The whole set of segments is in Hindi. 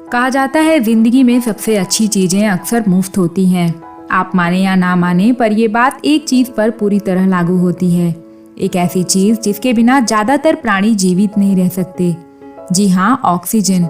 कहा जाता है जिंदगी में सबसे अच्छी चीजें अक्सर मुफ्त होती हैं। आप माने या ना माने, पर ये बात एक चीज पर पूरी तरह लागू होती है। एक ऐसी चीज जिसके बिना ज्यादातर प्राणी जीवित नहीं रह सकते। जी हाँ, ऑक्सीजन।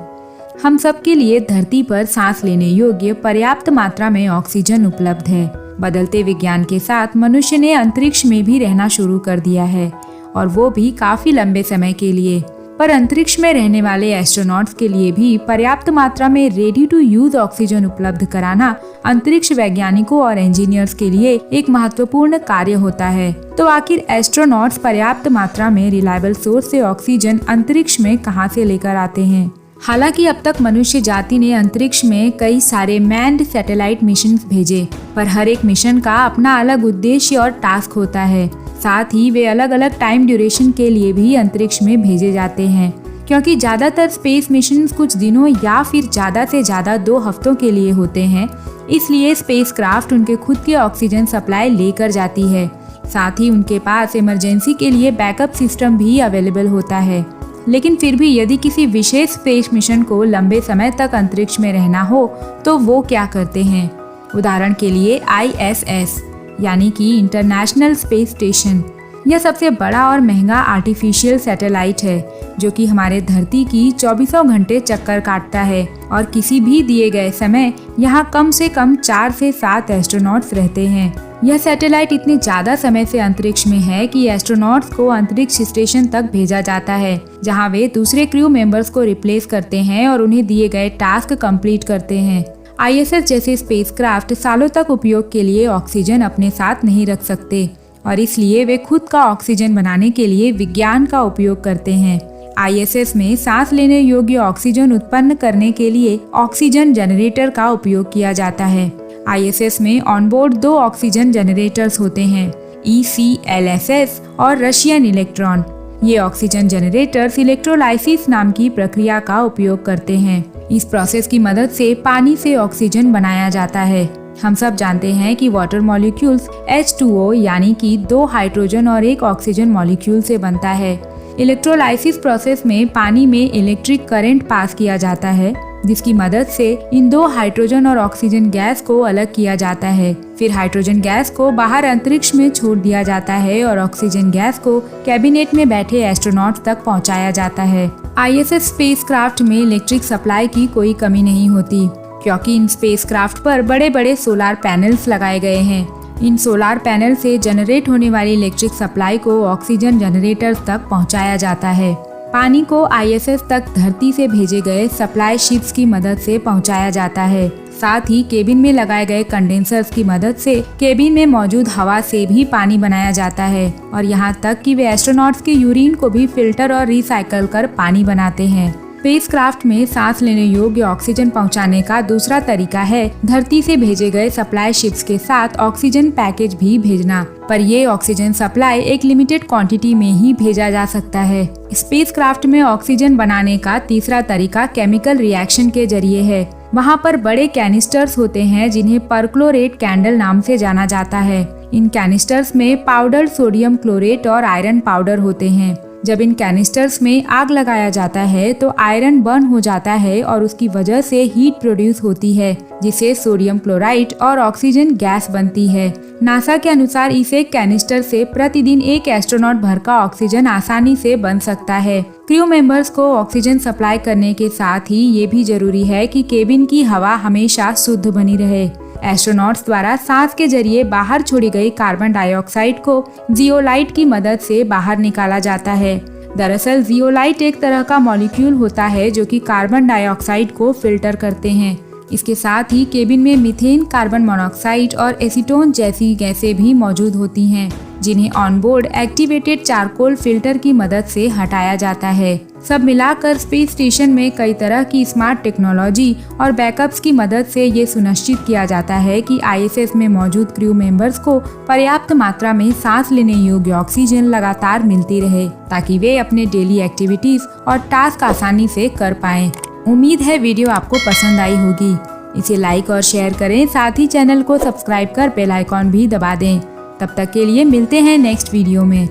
हम सबके लिए धरती पर सांस लेने योग्य पर्याप्त मात्रा में ऑक्सीजन उपलब्ध है। बदलते विज्ञान के साथ मनुष्य ने अंतरिक्ष में भी रहना शुरू कर दिया है, और वो भी काफी लंबे समय के लिए। पर अंतरिक्ष में रहने वाले एस्ट्रोनॉट्स के लिए भी पर्याप्त मात्रा में रेडी टू यूज ऑक्सीजन उपलब्ध कराना अंतरिक्ष वैज्ञानिकों और इंजीनियर्स के लिए एक महत्वपूर्ण कार्य होता है। तो आखिर एस्ट्रोनॉट्स पर्याप्त मात्रा में रिलायबल सोर्स से ऑक्सीजन अंतरिक्ष में कहां से लेकर आते हैं? हालांकि अब तक मनुष्य जाति ने अंतरिक्ष में कई सारे मैन्ड सैटेलाइट मिशन भेजे, पर हर एक मिशन का अपना अलग उद्देश्य और टास्क होता है। साथ ही वे अलग अलग टाइम ड्यूरेशन के लिए भी अंतरिक्ष में भेजे जाते हैं, क्योंकि ज्यादातर स्पेस मिशन कुछ दिनों या फिर ज्यादा से ज्यादा 2 हफ्तों के लिए होते हैं। इसलिए स्पेसक्राफ्ट उनके खुद के ऑक्सीजन सप्लाई लेकर जाती है। साथ ही उनके पास इमरजेंसी के लिए बैकअप सिस्टम भी अवेलेबल होता है। लेकिन फिर भी यदि किसी विशेष स्पेस मिशन को लंबे समय तक अंतरिक्ष में रहना हो तो वो क्या करते हैं? उदाहरण के लिए ISS यानी कि इंटरनेशनल स्पेस स्टेशन। यह सबसे बड़ा और महंगा आर्टिफिशियल सैटेलाइट है जो कि हमारे धरती की 24 घंटे चक्कर काटता है, और किसी भी दिए गए समय यहाँ कम से कम 4 से 7 एस्ट्रोनॉट्स रहते हैं। यह सैटेलाइट इतने ज्यादा समय से अंतरिक्ष में है कि एस्ट्रोनॉट्स को अंतरिक्ष स्टेशन तक भेजा जाता है, जहाँ वे दूसरे क्रू मेंबर्स को रिप्लेस करते हैं और उन्हें दिए गए टास्क कंप्लीट करते हैं। ISS जैसे स्पेसक्राफ्ट सालों तक उपयोग के लिए ऑक्सीजन अपने साथ नहीं रख सकते, और इसलिए वे खुद का ऑक्सीजन बनाने के लिए विज्ञान का उपयोग करते हैं। ISS में सांस लेने योग्य ऑक्सीजन उत्पन्न करने के लिए ऑक्सीजन जनरेटर का उपयोग किया जाता है। ISS में ऑनबोर्ड 2 ऑक्सीजन जनरेटर्स होते हैं, ECLSS और रशियन इलेक्ट्रॉन। ये ऑक्सीजन जनरेटर्स इलेक्ट्रोलाइसिस नाम की प्रक्रिया का उपयोग करते हैं। इस प्रोसेस की मदद से पानी से ऑक्सीजन बनाया जाता है। हम सब जानते हैं कि वाटर मॉलिक्यूल्स H2O यानी कि 2 हाइड्रोजन और 1 ऑक्सीजन मॉलिक्यूल से बनता है। इलेक्ट्रोलाइसिस प्रोसेस में पानी में इलेक्ट्रिक करंट पास किया जाता है, जिसकी मदद से इन 2 हाइड्रोजन और ऑक्सीजन गैस को अलग किया जाता है। फिर हाइड्रोजन गैस को बाहर अंतरिक्ष में छोड़ दिया जाता है और ऑक्सीजन गैस को कैबिनेट में बैठे एस्ट्रोनॉट्स तक पहुंचाया जाता है। ISS स्पेसक्राफ्ट में इलेक्ट्रिक सप्लाई की कोई कमी नहीं होती, क्योंकि इन स्पेसक्राफ्ट पर बड़े बड़े सोलार पैनल्स लगाए गए हैं। इन सोलार पैनल से जनरेट होने वाली इलेक्ट्रिक सप्लाई को ऑक्सीजन जनरेटर्स तक पहुंचाया जाता है। पानी को ISS तक धरती से भेजे गए सप्लाई शिप्स की मदद से पहुंचाया जाता है। साथ ही केबिन में लगाए गए कंडेंसर्स की मदद से केबिन में मौजूद हवा से भी पानी बनाया जाता है, और यहाँ तक कि वे एस्ट्रोनॉट्स के यूरिन को भी फिल्टर और रिसाइकल कर पानी बनाते हैं। स्पेसक्राफ्ट में सांस लेने योग्य ऑक्सीजन पहुंचाने का दूसरा तरीका है धरती से भेजे गए सप्लाई शिप्स के साथ ऑक्सीजन पैकेज भी भेजना, पर ये ऑक्सीजन सप्लाई एक लिमिटेड क्वांटिटी में ही भेजा जा सकता है। स्पेसक्राफ्ट में ऑक्सीजन बनाने का तीसरा तरीका केमिकल रिएक्शन के जरिए है। वहाँ पर बड़े कैनिस्टर्स होते हैं जिन्हें परक्लोरेट कैंडल नाम से जाना जाता है। इन कैनिस्टर्स में पाउडर्ड सोडियम क्लोरेट और आयरन पाउडर होते हैं। जब इन कैनिस्टर्स में आग लगाया जाता है तो आयरन बर्न हो जाता है और उसकी वजह से हीट प्रोड्यूस होती है, जिससे सोडियम क्लोराइड और ऑक्सीजन गैस बनती है। नासा के अनुसार इस एक कैनिस्टर से प्रतिदिन 1 एस्ट्रोनॉट भर का ऑक्सीजन आसानी से बन सकता है। क्रू मेंबर्स को ऑक्सीजन सप्लाई करने के साथ ही ये भी जरूरी है कि केबिन की हवा हमेशा शुद्ध बनी रहे। एस्ट्रोनॉट्स द्वारा सांस के जरिए बाहर छोड़ी गई कार्बन डाइऑक्साइड को जियोलाइट की मदद से बाहर निकाला जाता है। दरअसल जियोलाइट एक तरह का मॉलिक्यूल होता है जो कि कार्बन डाइऑक्साइड को फिल्टर करते हैं। इसके साथ ही केबिन में मीथेन, कार्बन मोनोऑक्साइड और एसीटोन जैसी गैसें भी मौजूद होती हैं, जिन्हें ऑनबोर्ड एक्टिवेटेड चारकोल फिल्टर की मदद से हटाया जाता है। सब मिलाकर स्पेस स्टेशन में कई तरह की स्मार्ट टेक्नोलॉजी और बैकअप्स की मदद से ये सुनिश्चित किया जाता है कि ISS में मौजूद क्रू मेंबर्स को पर्याप्त मात्रा में सांस लेने योग्य ऑक्सीजन लगातार मिलती रहे, ताकि वे अपने डेली एक्टिविटीज और टास्क आसानी से कर पाएं। उम्मीद है वीडियो आपको पसंद आई होगी। इसे लाइक और शेयर करें, साथ ही चैनल को सब्सक्राइब कर बेल आइकॉन भी दबा दें। तब तक के लिए मिलते हैं नेक्स्ट वीडियो में।